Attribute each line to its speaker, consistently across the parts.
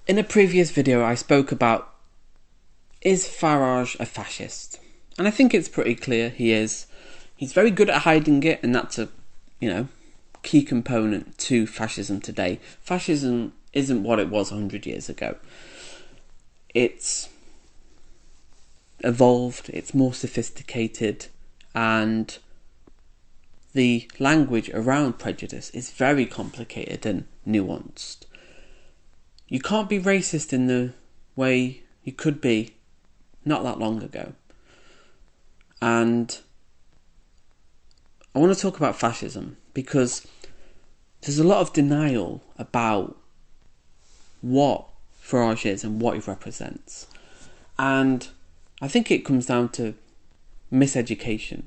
Speaker 1: In a previous video I spoke about, is Farage a fascist? And I think it's pretty clear he is. He's very good at hiding it, and that's a, key component to fascism today. Fascism isn't what it was 100 years ago. It's evolved, it's more sophisticated, and the language around prejudice is very complicated and nuanced. You can't be racist in the way you could be not that long ago. And I want to talk about fascism because there's a lot of denial about what Farage is and what he represents. And I think it comes down to miseducation.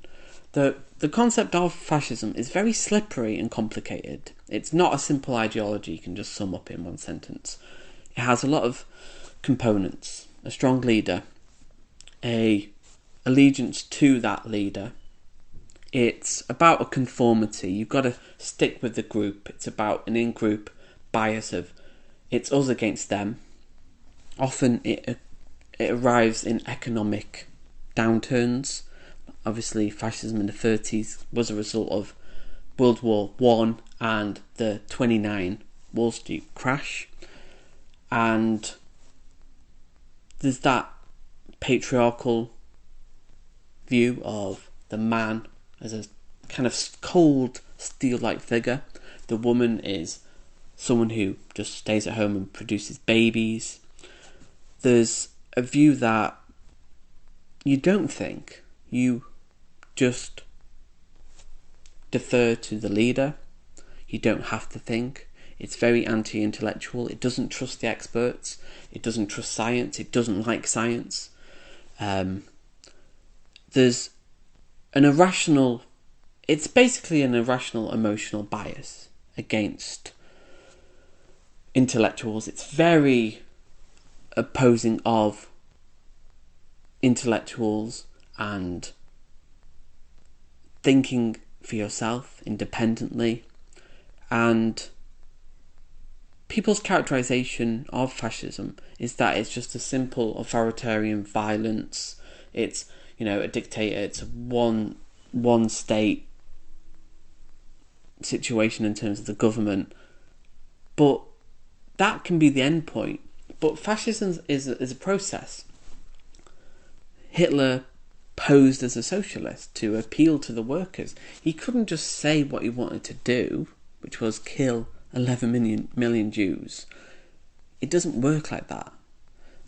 Speaker 1: The concept of fascism is very slippery and complicated. It's not a simple ideology you can just sum up in one sentence. It has a lot of components. A strong leader, a allegiance to that leader. It's about a conformity. You've got to stick with the group. It's about an in-group bias of it's us against them. Often it arrives in economic downturns. Obviously, fascism in the 30s was a result of World War I and the 29 Wall Street crash. And there's that patriarchal view of the man as a kind of cold, steel-like figure. The woman is someone who just stays at home and produces babies. There's a view that you don't think, you just defer to the leader. You don't have to think. It's very anti-intellectual. It doesn't trust the experts. It doesn't trust science. It doesn't like science. There's an irrational... It's basically an irrational emotional bias against intellectuals. It's very opposing of intellectuals and thinking for yourself independently. And people's characterization of fascism is that it's just a simple authoritarian violence. It's, a dictator. It's a one state situation in terms of the government. But that can be the end point. But fascism is a process. Hitler posed as a socialist to appeal to the workers. He couldn't just say what he wanted to do, which was kill 11 million Jews. It doesn't work like that.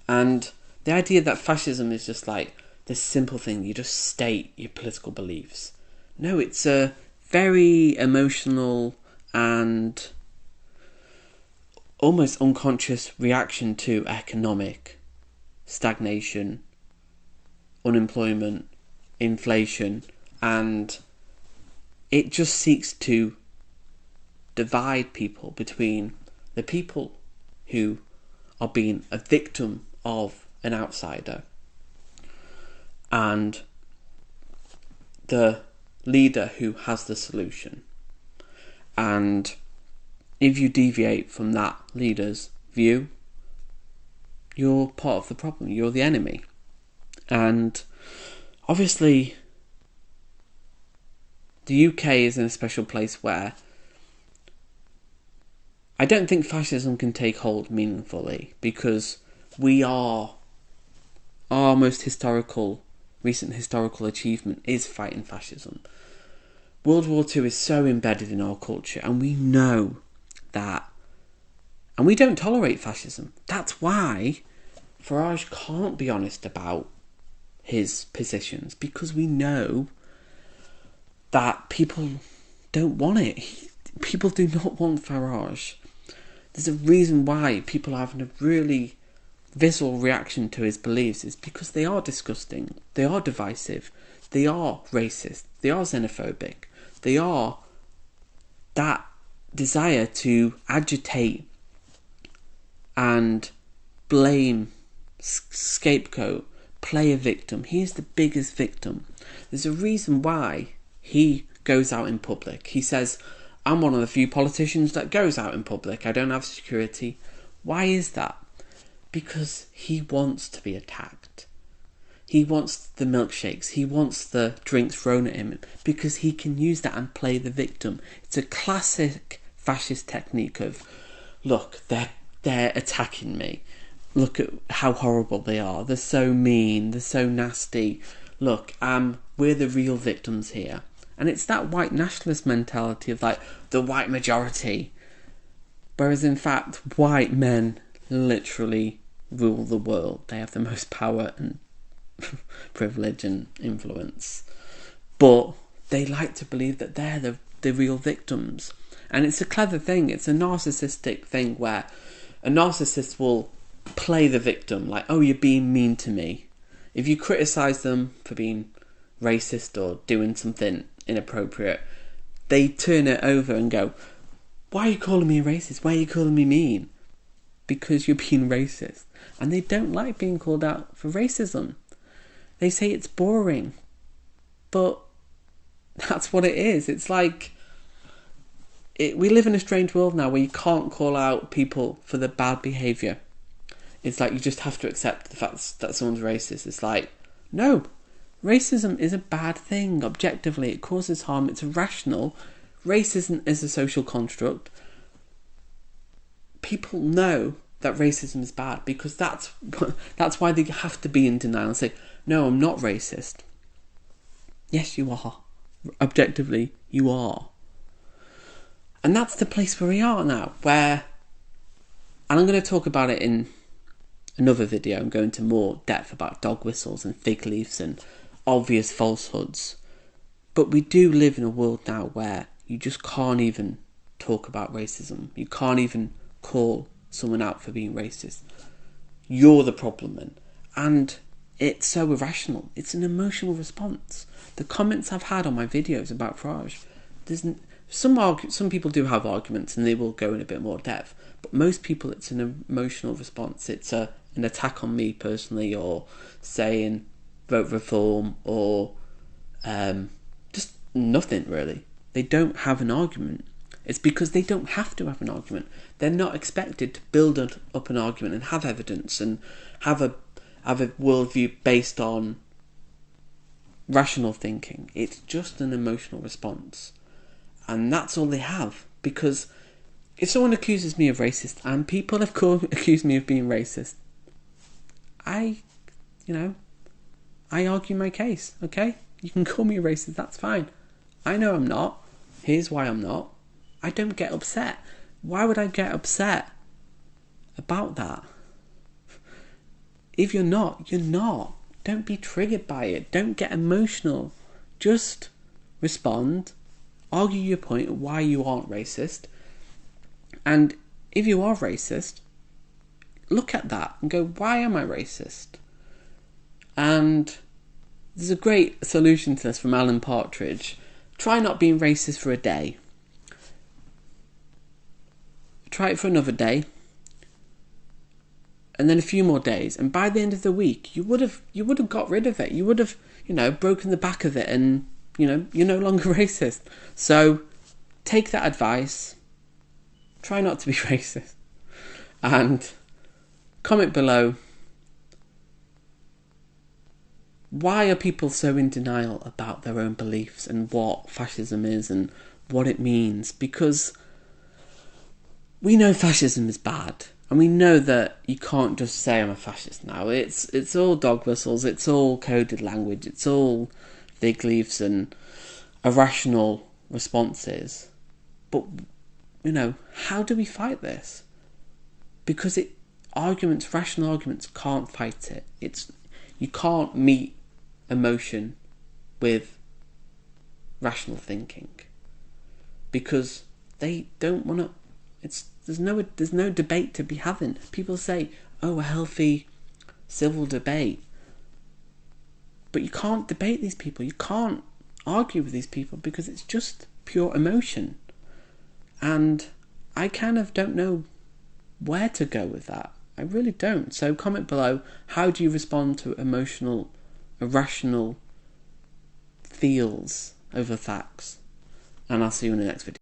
Speaker 1: And the idea that fascism is just like this simple thing, you just state your political beliefs. No, it's a very emotional and almost unconscious reaction to economic stagnation, unemployment, inflation, and it just seeks to divide people between the people who are being a victim of an outsider and the leader who has the solution. And if you deviate from that leader's view, you're part of the problem, you're the enemy. And obviously the UK is in a special place where I don't think fascism can take hold meaningfully, because our most recent historical achievement is fighting fascism. World War II is so embedded in our culture, and we know that, and we don't tolerate fascism. That's why Farage can't be honest about his positions, because we know that people don't want it. People do not want Farage. There's a reason why people are having a really visceral reaction to his beliefs. Is because they are disgusting, they are divisive, they are racist, they are xenophobic, they are that desire to agitate and blame, scapegoat, play a victim. He is the biggest victim. There's a reason why he goes out in public. He says, I'm one of the few politicians that goes out in public. I don't have security. Why is that? because he wants to be attacked. He wants the milkshakes. He wants the drinks thrown at him because he can use that and play the victim. It's a classic fascist technique of, look, they're attacking me. Look at how horrible they are. They're so mean. They're so nasty. Look, we're the real victims here. And it's that white nationalist mentality of like the white majority. Whereas in fact, white men literally rule the world. They have the most power and privilege and influence. But they like to believe that they're the real victims. And it's a clever thing. It's a narcissistic thing where a narcissist will play the victim. Like, oh, you're being mean to me. If you criticise them for being racist or doing something inappropriate, they turn it over and go, why are you calling me a racist? Why are you calling me mean? Because you're being racist. And they don't like being called out for racism. They say it's boring. But that's what it is. It's like, we live in a strange world now where you can't call out people for their bad behaviour. It's like you just have to accept the fact that someone's racist. It's like, no, racism is a bad thing. Objectively, it causes harm. It's irrational. Racism is a social construct. People know that racism is bad because that's why they have to be in denial and say, no, I'm not racist. Yes, you are. Objectively, you are. And that's the place where we are now, and I'm going to talk about it in another video. I'm going into more depth about dog whistles and fig leaves and obvious falsehoods. But we do live in a world now where you just can't even talk about racism. You can't even call someone out for being racist. You're the problem. And it's so irrational. It's an emotional response. The comments I've had on my videos about Farage, some people do have arguments and they will go in a bit more depth, but most people it's an emotional response. It's an attack on me personally, or saying vote reform, or just nothing really. They don't have an argument. It's because they don't have to have an argument. They're not expected to build up an argument and have evidence and have a worldview based on rational thinking. It's just an emotional response. And that's all they have. Because if someone accuses me of racist, and people have accused me of being racist, I argue my case, okay? You can call me a racist, that's fine. I know I'm not. Here's why I'm not. I don't get upset. Why would I get upset about that? If you're not, you're not. Don't be triggered by it. Don't get emotional. Just respond. Argue your point of why you aren't racist. And if you are racist, look at that and go, why am I racist? And there's a great solution to this from Alan Partridge. Try not being racist for a day. Try it for another day. And then a few more days. And by the end of the week, you would have got rid of it. You would have, broken the back of it, and you're no longer racist. So take that advice. Try not to be racist. And comment below, why are people so in denial about their own beliefs and what fascism is and what it means? Because we know fascism is bad. And we know that you can't just say I'm a fascist now. It's all dog whistles, it's all coded language, it's all fig leaves and irrational responses. But, how do we fight this? Because rational arguments can't fight it. You can't meet emotion with rational thinking. Because they don't want to. There's no debate to be having. People say, oh, a healthy civil debate. But you can't debate these people. You can't argue with these people because it's just pure emotion. And I kind of don't know where to go with that. I really don't. So comment below, how do you respond to emotional, irrational feels over facts? And I'll see you in the next video.